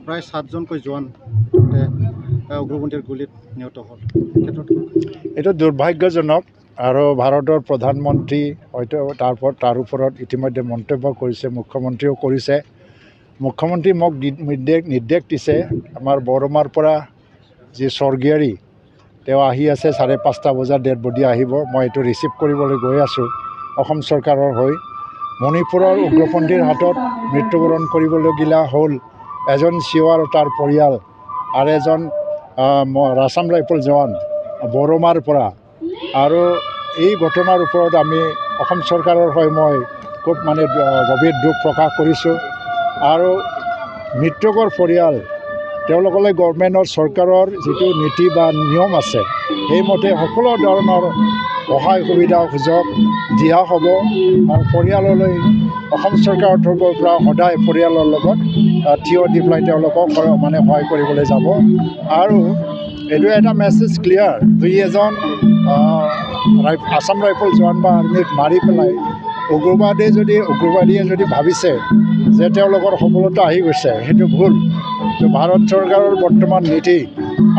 প্ৰায় 7জনকৈ জোৱান উগ্ৰপন্থীৰ গুলীত নিহত হ'ল। এইটো দুৰ্ভাগ্যজনক আৰু ভাৰতৰ প্ৰধানমন্ত্ৰী হয়তো তাৰ ওপৰত ইতিমধ্যে মন্তব্য কৰিছে, মুখ্যমন্ত্ৰীও কৰিছে। মুখ্যমন্ত্ৰী মোক নিৰ্দেশ দিছে আমাৰ বৰমাৰ পৰা যি স্বৰ্গীয়াৰী তেওঁ আহি আছে 5:30 বজাত ডেড বডি আহিব। মই এইটো ৰিচিভ কৰিবলৈ গৈ আছোঁ অসম চৰকাৰৰ হৈ। মণিপুৰৰ উগ্ৰপন্থীৰ হাতত মৃত্যুবৰণ কৰিবলগীয়া হ'ল এজন চিঅ' আৰু তাৰ পৰিয়াল আৰু এজন আছাম ৰাইফল জোৱান বৰমাৰ পৰা। আৰু এই ঘটনাৰ ওপৰত আমি অসম চৰকাৰৰ হৈ মই খুব গভীৰ দুখ প্ৰকাশ কৰিছোঁ। আৰু মৃতকৰ পৰিয়াল তেওঁলোকলৈ গভৰ্ণমেণ্টৰ চৰকাৰৰ যিটো নীতি বা নিয়ম আছে সেইমতে সকলো ধৰণৰ সহায় সুবিধা সুযোগ দিয়া হ'ব। আৰু পৰিয়াললৈ অসম চৰকাৰৰ তৰফৰ পৰা সদায় পৰিয়ালৰ লগত থিয় দি পেলাই তেওঁলোকক সহায় কৰিবলৈ যাব। আৰু এইটো এটা মেছেজ ক্লিয়াৰ, দুই এজন আছাম ৰাইফল জোৱান বা আৰ্মিক মাৰি পেলাই উগ্ৰবাদীয়ে যদি ভাবিছে যে তেওঁলোকৰ সফলতা আহি গৈছে, সেইটো ভুল। ভাৰত চৰকাৰৰ বৰ্তমান নীতি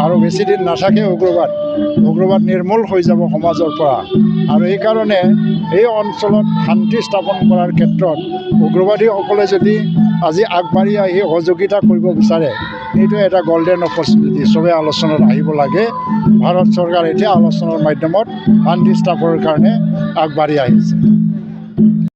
আৰু বেছিদিন নাথাকে উগ্ৰবাদ নিৰ্মূল হৈ যাব সমাজৰ পৰা। আৰু এইকাৰণে এই অঞ্চলত শান্তি স্থাপন কৰাৰ ক্ষেত্ৰত উগ্ৰবাদীসকলে যদি আজি আগবাঢ়ি আহি সহযোগিতা কৰিব বিচাৰে, এইটো এটা গল্ডেন অপৰচুনিটি। চবেই আলোচনাত আহিব লাগে। ভাৰত চৰকাৰ এতিয়া আলোচনাৰ মাধ্যমত শান্তি স্থাপনৰ কাৰণে আগবাঢ়ি আহিছে।